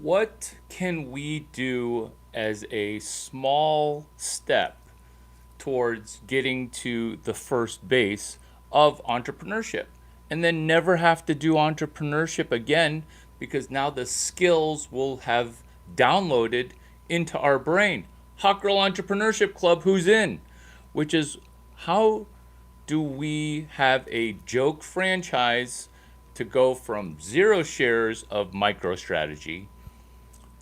What can we do as a small step towards getting to the first base of entrepreneurship and then never have to do entrepreneurship again because now the skills will have downloaded into our brain? Hot Girl Entrepreneurship Club, who's in? Which is, how do we have a joke franchise to go from 0 shares of MicroStrategy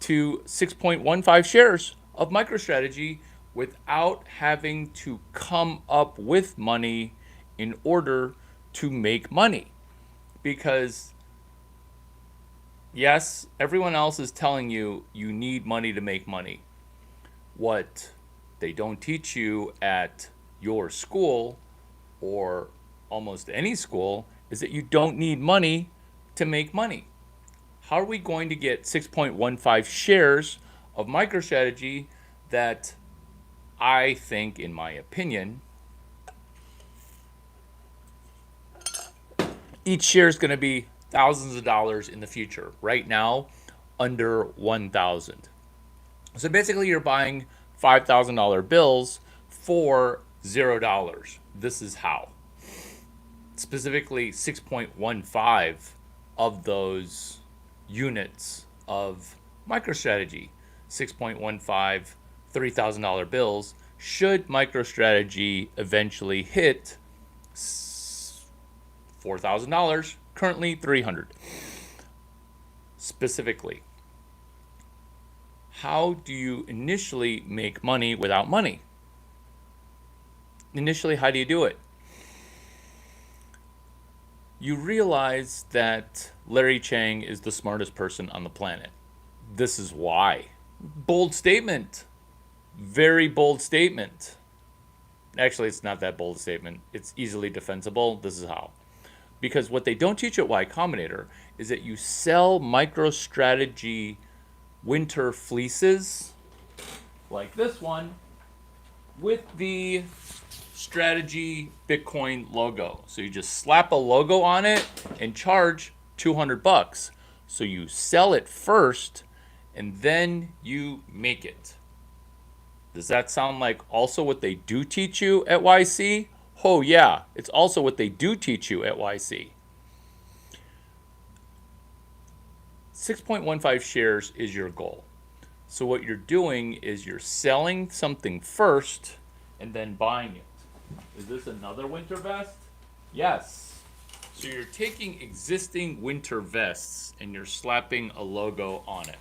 to 6.15 shares of MicroStrategy without having to come up with money in order to make money? Because, yes, everyone else is telling you you need money to make money. What they don't teach you at your school or almost any school is that you don't need money to make money. How are we going to get 6.15 shares of MicroStrategy that I think, in my opinion, each share is going to be thousands of dollars in the future? Right now, under 1,000. So basically, you're buying $5,000 bills for $0. This is how. Specifically, 6.15 of those units of MicroStrategy, 6.15 $3,000 bills, should MicroStrategy eventually hit $4,000, currently 300. Specifically, how do you initially make money without money? Initially, how do you do it? You realize that Larry Chang is the smartest person on the planet. This is why. Bold statement. Very bold statement. Actually, it's not that bold a statement. It's easily defensible. This is how. Because what they don't teach at Y Combinator is that you sell MicroStrategy winter fleeces like this one with the strategy Bitcoin logo. So you just slap a logo on it and charge $200. So you sell it first and then you make it. Does that sound like also what they do teach you at YC? Oh yeah, it's also what they do teach you at YC. 6.15 shares is your goal. So what you're doing is you're selling something first and then buying it. Is this another winter vest? Yes. So you're taking existing winter vests and you're slapping a logo on it.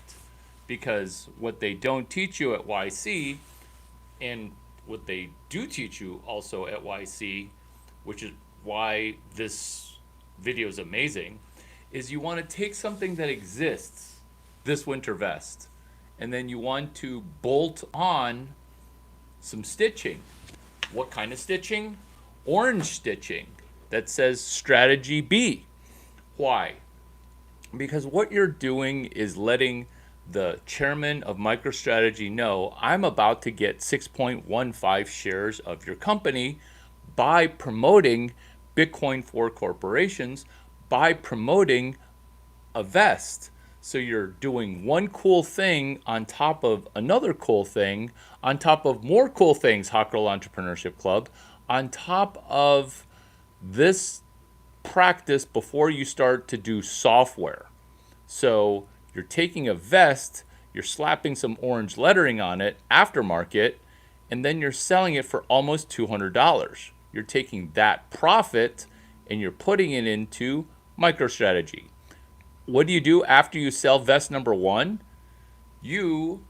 Because what they don't teach you at YC, and what they do teach you also at YC, which is why this video is amazing, is you want to take something that exists, this winter vest, and then you want to bolt on some stitching. What kind of stitching? Orange stitching that says strategy B. Why? Because what you're doing is letting the chairman of MicroStrategy know, I'm about to get 6.15 shares of your company by promoting Bitcoin for corporations, by promoting a vest. So you're doing one cool thing on top of another cool thing, on top of more cool things, Hot Girl Entrepreneurship Club, on top of this practice before you start to do software. So you're taking a vest, you're slapping some orange lettering on it, aftermarket, and then you're selling it for almost $200. You're taking that profit and you're putting it into MicroStrategy. What do you do after you sell vest number one? You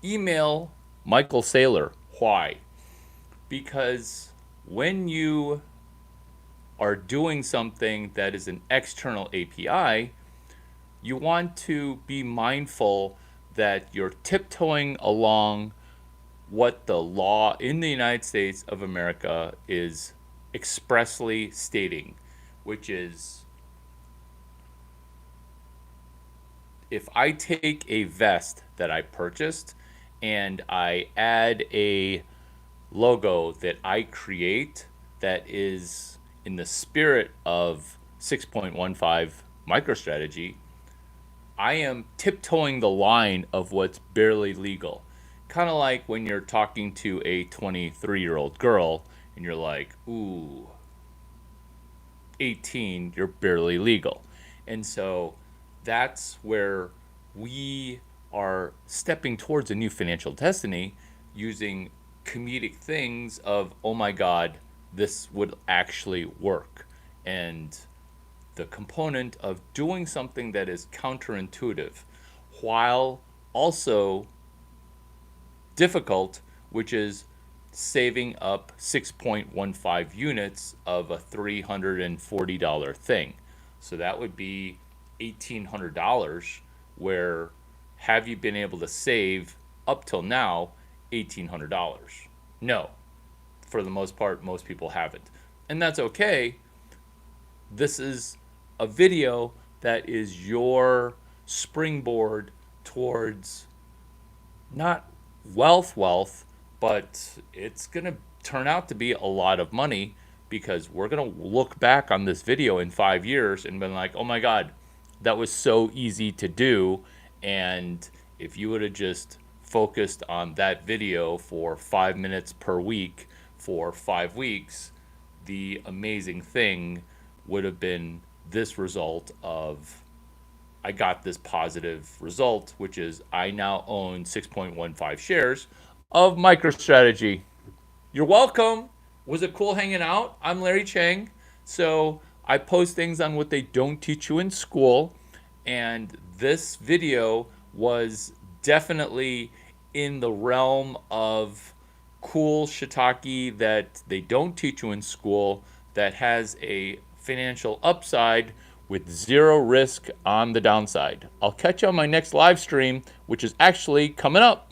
email Michael Saylor. Why? Because when you are doing something that is an external API, you want to be mindful that you're tiptoeing along what the law in the United States of America is expressly stating, which is, if I take a vest that I purchased and I add a logo that I create that is in the spirit of 6.15 MicroStrategy, I am tiptoeing the line of what's barely legal. Kind of like when you're talking to a 23-year-old girl and you're like, ooh, 18, you're barely legal. And so that's where we are stepping towards a new financial destiny using comedic things of, oh my God, this would actually work. And the component of doing something that is counterintuitive while also difficult, which is saving up 6.15 units of a $340 thing. So that would be $1,800, where have you been able to save up till now $1,800? No. For the most part, most people haven't. And that's okay. This is a video that is your springboard towards not wealth, but it's going to turn out to be a lot of money, because we're going to look back on this video in 5 years and be like, oh my God, that was so easy to do. And if you would have just focused on that video for 5 minutes per week for 5 weeks, the amazing thing would have been this result of, I got this positive result, which is I now own 6.15 shares of MicroStrategy. You're welcome. Was it cool hanging out? I'm Larry Chang. So I post things on what they don't teach you in school. And this video was definitely in the realm of cool shiitake that they don't teach you in school, that has a financial upside with zero risk on the downside. I'll catch you on my next live stream, which is actually coming up.